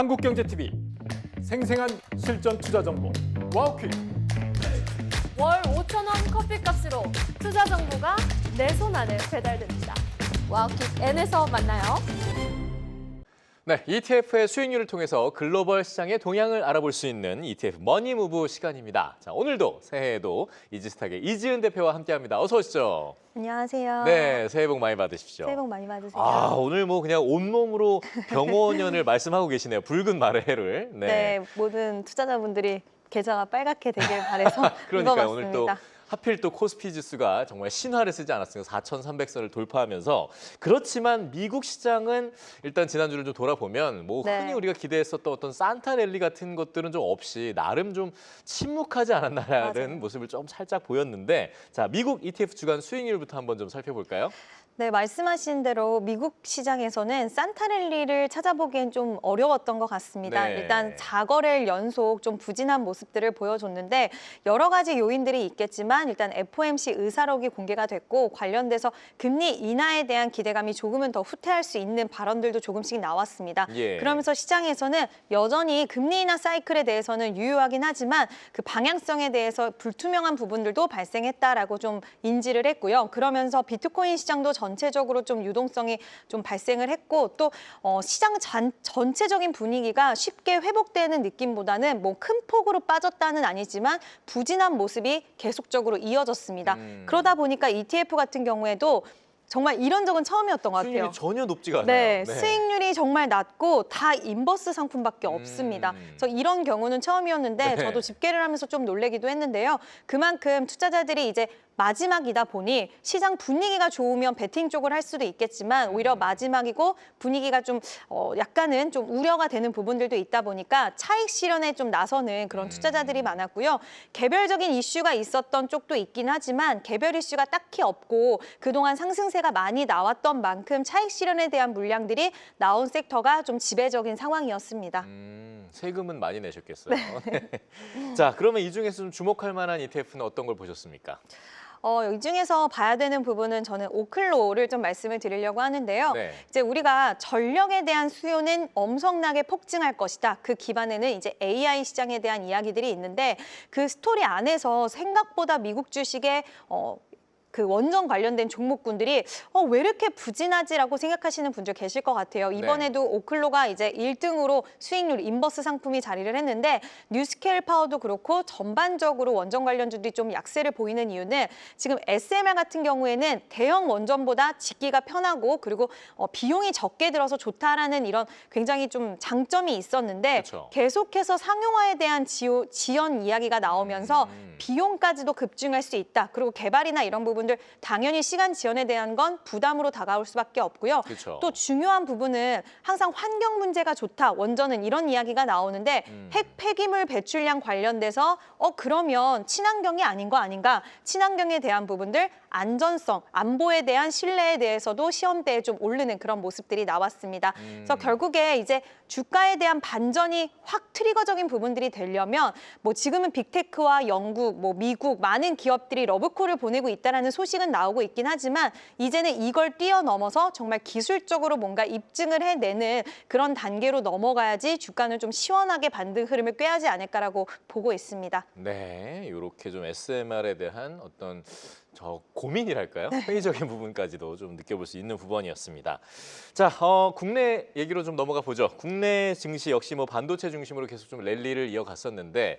한국경제TV 생생한 실전 투자 정보 와우퀴. 월 5,000원 커피값으로 투자 정보가 내 손 안에 배달됩니다. 와우킥 N에서 만나요. 네, ETF의 수익률을 통해서 글로벌 시장의 동향을 알아볼 수 있는 ETF 머니무브 시간입니다. 자, 오늘도 새해에도 이지스탁의 이지은 대표와 함께합니다. 어서 오시죠. 안녕하세요. 네, 새해 복 많이 받으십시오. 새해 복 많이 받으세요. 아, 오늘 뭐 그냥 온몸으로 병원연을 말씀하고 계시네요. 붉은 마레를. 네, 모든 투자자분들이 계좌가 빨갛게 되길 바라서 그러니까 입어봤습니다. 오늘 또 하필 또 코스피 지수가 정말 신화를 쓰지 않았습니까? 4,300선을 돌파하면서. 그렇지만 미국 시장은 일단 지난주를 좀 돌아보면 뭐 네. 흔히 우리가 기대했었던 어떤 산타 랠리 같은 것들은 좀 없이 나름 좀 침묵하지 않았나라는 맞아요. 모습을 좀 살짝 보였는데, 자, 미국 ETF 주간 수익률부터 한번 좀 살펴볼까요? 네, 말씀하신 대로 미국 시장에서는 산타랠리를 찾아보기엔 좀 어려웠던 것 같습니다. 네. 일단 4거래일 연속 좀 부진한 모습들을 보여줬는데 여러 가지 요인들이 있겠지만 일단 FOMC 의사록이 공개가 됐고 관련돼서 금리 인하에 대한 기대감이 조금은 더 후퇴할 수 있는 발언들도 조금씩 나왔습니다. 예. 그러면서 시장에서는 여전히 금리 인하 사이클에 대해서는 유효하긴 하지만 그 방향성에 대해서 불투명한 부분들도 발생했다라고 좀 인지를 했고요. 그러면서 비트코인 시장도 전체적으로 좀 유동성이 좀 발생을 했고 또 시장 전체적인 분위기가 쉽게 회복되는 느낌보다는 뭐 큰 폭으로 빠졌다는 아니지만 부진한 모습이 계속적으로 이어졌습니다. 그러다 보니까 ETF 같은 경우에도 정말 이런 적은 처음이었던 것 같아요. 수익률이 전혀 높지가 않아요. 네, 수익률이 정말 낮고 다 인버스 상품밖에 없습니다. 그래서 이런 경우는 처음이었는데 네. 저도 집계를 하면서 좀 놀래기도 했는데요. 그만큼 투자자들이 이제 마지막이다 보니 시장 분위기가 좋으면 베팅 쪽을 할 수도 있겠지만 오히려 마지막이고 분위기가 좀 약간은 좀 우려가 되는 부분들도 있다 보니까 차익 실현에 좀 나서는 그런 투자자들이 많았고요. 개별적인 이슈가 있었던 쪽도 있긴 하지만 개별 이슈가 딱히 없고 그동안 상승세가 많이 나왔던 만큼 차익 실현에 대한 물량들이 나온 섹터가 좀 지배적인 상황이었습니다. 세금은 많이 내셨겠어요. 네. 자, 그러면 이 중에서 좀 주목할 만한 ETF는 어떤 걸 보셨습니까? 이 중에서 봐야 되는 부분은 저는 오클로를 좀 말씀을 드리려고 하는데요. 네. 이제 우리가 전력에 대한 수요는 엄청나게 폭증할 것이다. 그 기반에는 이제 AI 시장에 대한 이야기들이 있는데 그 스토리 안에서 생각보다 미국 주식의 그 원전 관련된 종목군들이 왜 이렇게 부진하지라고 생각하시는 분들 계실 것 같아요. 이번에도 오클로가 이제 1등으로 수익률 인버스 상품이 자리를 했는데 뉴스케일 파워도 그렇고 전반적으로 원전 관련주들이 좀 약세를 보이는 이유는 지금 SMR 같은 경우에는 대형 원전보다 짓기가 편하고 그리고 비용이 적게 들어서 좋다라는 이런 굉장히 좀 장점이 있었는데 그렇죠. 계속해서 상용화에 대한 지연 이야기가 나오면서 비용까지도 급증할 수 있다. 그리고 개발이나 이런 부분들 당연히 시간 지연에 대한 건 부담으로 다가올 수밖에 없고요. 그렇죠. 또 중요한 부분은 항상 환경 문제가 좋다. 원전은 이런 이야기가 나오는데 핵 폐기물 배출량 관련돼서 그러면 친환경이 아닌 거 아닌가? 친환경에 대한 부분들 안전성, 안보에 대한 신뢰에 대해서도 시험대에 좀 오르는 그런 모습들이 나왔습니다. 그래서 결국에 이제 주가에 대한 반전이 확 트리거적인 부분들이 되려면 뭐 지금은 빅테크와 영국, 뭐 미국 많은 기업들이 러브콜을 보내고 있다는 소식은 나오고 있긴 하지만 이제는 이걸 뛰어넘어서 정말 기술적으로 뭔가 입증을 해내는 그런 단계로 넘어가야지 주가는 좀 시원하게 반등 흐름을 꾀하지 않을까라고 보고 있습니다. 네, 이렇게 좀 SMR에 대한 어떤 고민이랄까요? 회의적인 부분까지도 좀 느껴볼 수 있는 부분이었습니다. 자, 국내 얘기로 좀 넘어가 보죠. 국내 증시 역시 뭐 반도체 중심으로 계속 좀 랠리를 이어갔었는데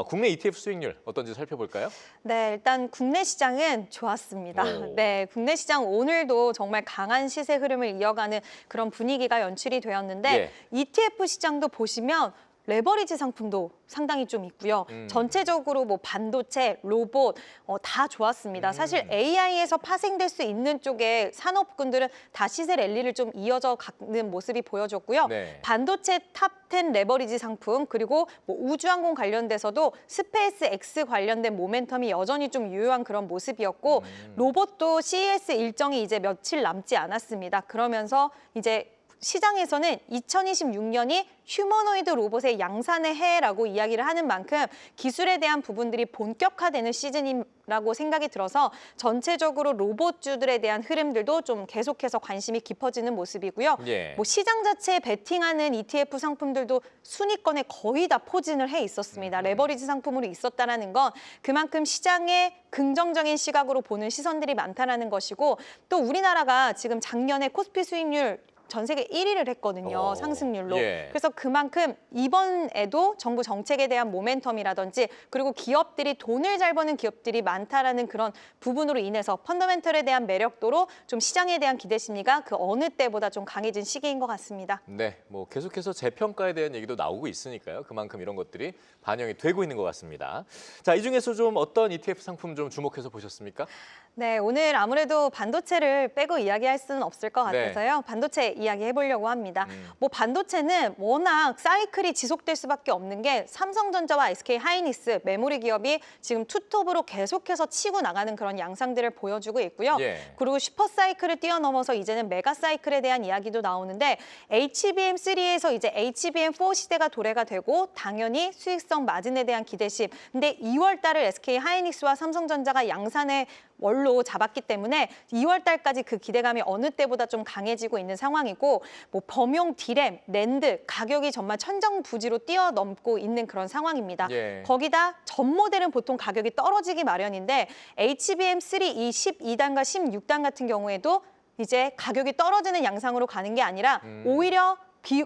국내 ETF 수익률 어떤지 살펴볼까요? 네, 일단 국내 시장은 좋았습니다. 오. 네, 국내 시장 오늘도 정말 강한 시세 흐름을 이어가는 그런 분위기가 연출이 되었는데 예. ETF 시장도 보시면 레버리지 상품도 상당히 좀 있고요. 전체적으로 뭐 반도체, 로봇 다 좋았습니다. 사실 AI에서 파생될 수 있는 쪽의 산업군들은 다 시세 랠리를 좀 이어져 가는 모습이 보여졌고요. 네. 반도체 탑10 레버리지 상품 그리고 뭐 우주항공 관련돼서도 스페이스 X 관련된 모멘텀이 여전히 좀 유효한 그런 모습이었고 로봇도 CES 일정이 이제 며칠 남지 않았습니다. 그러면서 이제 시장에서는 2026년이 휴머노이드 로봇의 양산의 해라고 이야기를 하는 만큼 기술에 대한 부분들이 본격화되는 시즌이라고 생각이 들어서 전체적으로 로봇주들에 대한 흐름들도 좀 계속해서 관심이 깊어지는 모습이고요. 예. 뭐 시장 자체에 베팅하는 ETF 상품들도 순위권에 거의 다 포진을 해 있었습니다. 레버리지 상품으로 있었다라는 건 그만큼 시장에 긍정적인 시각으로 보는 시선들이 많다라는 것이고 또 우리나라가 지금 작년에 코스피 수익률 전 세계 1위를 했거든요, 상승률로. 예. 그래서 그만큼 이번에도 정부 정책에 대한 모멘텀이라든지 그리고 기업들이 돈을 잘 버는 기업들이 많다라는 그런 부분으로 인해서 펀더멘털에 대한 매력도로 좀 시장에 대한 기대 심리가 그 어느 때보다 좀 강해진 시기인 것 같습니다. 네, 뭐 계속해서 재평가에 대한 얘기도 나오고 있으니까요. 그만큼 이런 것들이 반영이 되고 있는 것 같습니다. 자, 이 중에서 좀 어떤 ETF 상품 좀 주목해서 보셨습니까? 네, 오늘 아무래도 반도체를 빼고 이야기할 수는 없을 것 네. 같아서요. 반도체 이야기해보려고 합니다. 뭐 반도체는 워낙 사이클이 지속될 수밖에 없는 게 삼성전자와 SK 하이닉스 메모리 기업이 지금 투톱으로 계속해서 치고 나가는 그런 양상들을 보여주고 있고요. 예. 그리고 슈퍼 사이클을 뛰어넘어서 이제는 메가 사이클에 대한 이야기도 나오는데 HBM3에서 이제 HBM4 시대가 도래가 되고 당연히 수익성 마진에 대한 기대심. 근데 2월 달을 SK 하이닉스와 삼성전자가 양산의 월로 잡았기 때문에 2월 달까지 그 기대감이 어느 때보다 좀 강해지고 있는 상황이고 뭐 범용 디램, 낸드 가격이 정말 천정부지로 뛰어넘고 있는 그런 상황입니다. 예. 거기다 전 모델은 보통 가격이 떨어지기 마련인데 HBM3 이 12단과 16단 같은 경우에도 이제 가격이 떨어지는 양상으로 가는 게 아니라 오히려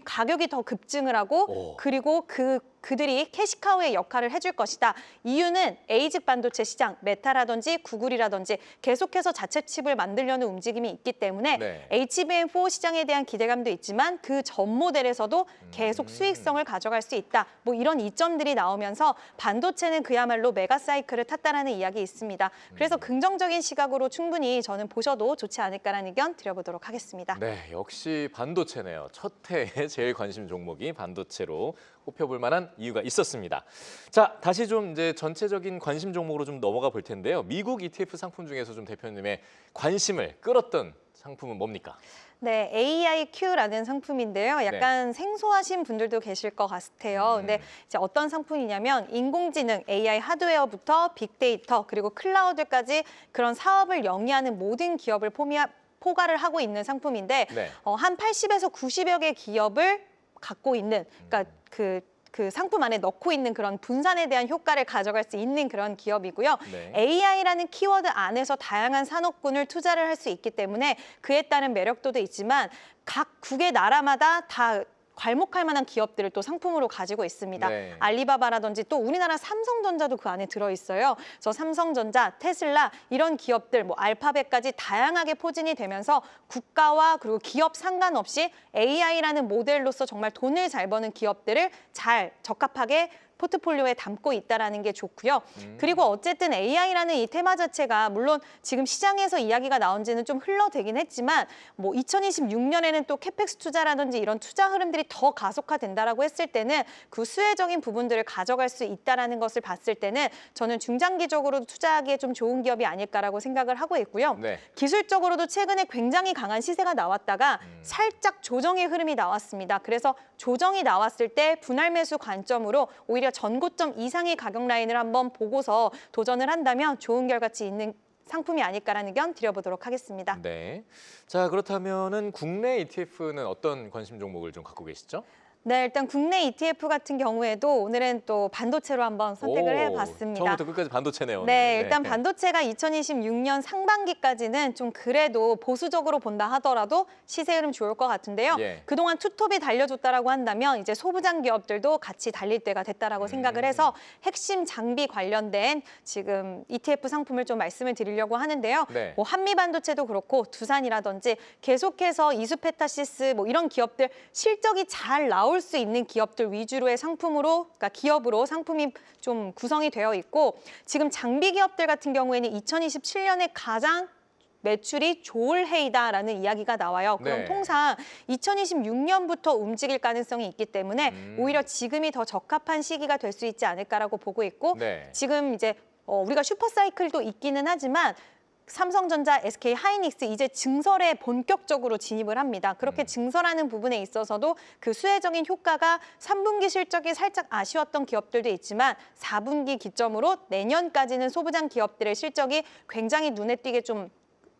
가격이 더 급증을 하고 그리고 그들이 캐시카우의 역할을 해줄 것이다. 이유는 에이직 반도체 시장, 메타라든지 구글이라든지 계속해서 자체 칩을 만들려는 움직임이 있기 때문에 네. HBM4 시장에 대한 기대감도 있지만 그 전 모델에서도 계속 수익성을 가져갈 수 있다. 뭐 이런 이점들이 나오면서 반도체는 그야말로 메가 사이클을 탔다라는 이야기 있습니다. 그래서 긍정적인 시각으로 충분히 저는 보셔도 좋지 않을까라는 의견 드려보도록 하겠습니다. 네, 역시 반도체네요. 첫 해에 제일 관심 종목이 반도체로 꼽혀볼 만한 이유가 있었습니다. 자, 다시 좀 이제 전체적인 관심 종목으로 좀 넘어가 볼 텐데요. 미국 ETF 상품 중에서 좀 대표님의 관심을 끌었던 상품은 뭡니까? 네, AIQ라는 상품인데요. 약간 생소하신 분들도 계실 것 같아요. 근데 이제 어떤 상품이냐면 인공지능, AI 하드웨어부터 빅데이터 그리고 클라우드까지 그런 사업을 영위하는 모든 기업을 포괄을 하고 있는 상품인데 네. 한 80에서 90여 개 기업을 갖고 있는 그러니까 그 상품 안에 넣고 있는 그런 분산에 대한 효과를 가져갈 수 있는 그런 기업이고요. 네. AI라는 키워드 안에서 다양한 산업군을 투자를 할 수 있기 때문에 그에 따른 매력도도 있지만 각 국의 나라마다 다 괄목할 만한 기업들을 또 상품으로 가지고 있습니다. 네. 알리바바라든지 또 우리나라 삼성전자도 그 안에 들어있어요. 그래서 삼성전자, 테슬라 이런 기업들, 뭐 알파벳까지 다양하게 포진이 되면서 국가와 그리고 기업 상관없이 AI라는 모델로서 정말 돈을 잘 버는 기업들을 잘 적합하게 포트폴리오에 담고 있다는 게 좋고요. 그리고 어쨌든 AI라는 이 테마 자체가 물론 지금 시장에서 이야기가 나온 지는 좀 흘러되긴 했지만 뭐 2026년에는 또 캐펙스 투자라든지 이런 투자 흐름들이 더 가속화된다라고 했을 때는 그 수혜적인 부분들을 가져갈 수 있다는 것을 봤을 때는 저는 중장기적으로 투자하기에 좀 좋은 기업이 아닐까라고 생각을 하고 있고요. 네. 기술적으로도 최근에 굉장히 강한 시세가 나왔다가 살짝 조정의 흐름이 나왔습니다. 그래서 조정이 나왔을 때 분할 매수 관점으로 오히려 전고점 이상의 가격 라인을 한번 보고서 도전을 한다면 좋은 결과치 있는 상품이 아닐까라는 의견 드려보도록 하겠습니다. 네. 자, 그렇다면은 국내 ETF는 어떤 관심 종목을 좀 갖고 계시죠? 네, 일단 국내 ETF 같은 경우에도 오늘은 또 반도체로 한번 선택을 해봤습니다. 처음부터 끝까지 반도체네요. 오늘. 네, 일단 반도체가 2026년 상반기까지는 좀 그래도 보수적으로 본다 하더라도 시세 흐름 좋을 것 같은데요. 예. 그동안 투톱이 달려줬다라고 한다면 이제 소부장 기업들도 같이 달릴 때가 됐다라고 생각을 해서 핵심 장비 관련된 지금 ETF 상품을 좀 말씀을 드리려고 하는데요. 네. 뭐 한미 반도체도 그렇고 두산이라든지 계속해서 이수페타시스 뭐 이런 기업들 실적이 잘 나올 수 있는 기업들 위주로의 상품으로, 그러니까 기업으로 상품이 좀 구성이 되어 있고 지금 장비 기업들 같은 경우에는 2027년에 가장 매출이 좋을 해이다라는 이야기가 나와요. 그럼 네. 통상 2026년부터 움직일 가능성이 있기 때문에 오히려 지금이 더 적합한 시기가 될 수 있지 않을까라고 보고 있고 네. 지금 이제 우리가 슈퍼사이클도 있기는 하지만 삼성전자, SK 하이닉스 이제 증설에 본격적으로 진입을 합니다. 그렇게 증설하는 부분에 있어서도 그 수혜적인 효과가 3분기 실적이 살짝 아쉬웠던 기업들도 있지만 4분기 기점으로 내년까지는 소부장 기업들의 실적이 굉장히 눈에 띄게 좀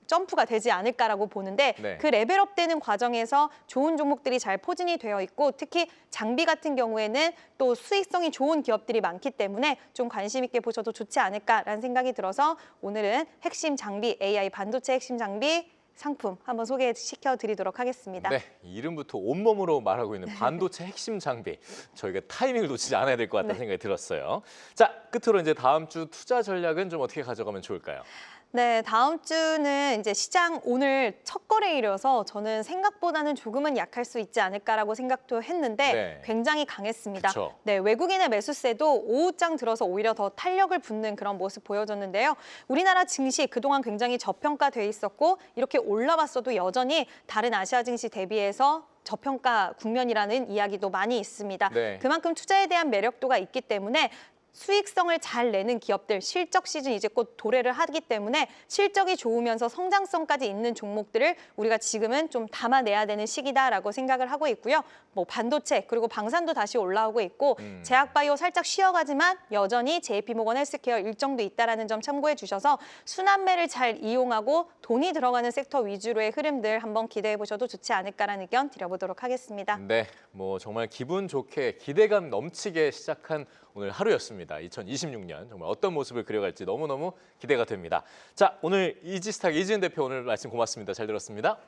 점프가 되지 않을까라고 보는데 네. 그 레벨업되는 과정에서 좋은 종목들이 잘 포진이 되어 있고 특히 장비 같은 경우에는 또 수익성이 좋은 기업들이 많기 때문에 좀 관심 있게 보셔도 좋지 않을까라는 생각이 들어서 오늘은 핵심 장비, AI 반도체 핵심 장비 상품 한번 소개시켜 드리도록 하겠습니다. 네, 이름부터 온몸으로 말하고 있는 반도체 핵심 장비. 저희가 타이밍을 놓치지 않아야 될 것 같다는 생각이 들었어요. 자, 끝으로 이제 다음 주 투자 전략은 좀 어떻게 가져가면 좋을까요? 네, 다음 주는 이제 시장 오늘 첫 거래일이어서 저는 생각보다는 조금은 약할 수 있지 않을까라고 생각도 했는데 네. 굉장히 강했습니다. 그쵸. 네, 외국인의 매수세도 오후장 들어서 오히려 더 탄력을 붙는 그런 모습 보여줬는데요. 우리나라 증시 그동안 굉장히 저평가돼 있었고 이렇게 올라왔어도 여전히 다른 아시아 증시 대비해서 저평가 국면이라는 이야기도 많이 있습니다. 네. 그만큼 투자에 대한 매력도가 있기 때문에 수익성을 잘 내는 기업들, 실적 시즌 이제 곧 도래를 하기 때문에 실적이 좋으면서 성장성까지 있는 종목들을 우리가 지금은 좀 담아내야 되는 시기다라고 생각을 하고 있고요. 뭐 반도체 그리고 방산도 다시 올라오고 있고 제약바이오 살짝 쉬어가지만 여전히 JP모건 헬스케어 일정도 있다라는 점 참고해 주셔서 순환매를 잘 이용하고 돈이 들어가는 섹터 위주로의 흐름들 한번 기대해 보셔도 좋지 않을까라는 의견 드려보도록 하겠습니다. 네, 뭐 정말 기분 좋게 기대감 넘치게 시작한 오늘 하루였습니다. 2026년 정말 어떤 모습을 그려갈지 너무너무 기대가 됩니다. 자, 오늘 이지스탁 이지은 대표 오늘 말씀 고맙습니다. 잘 들었습니다.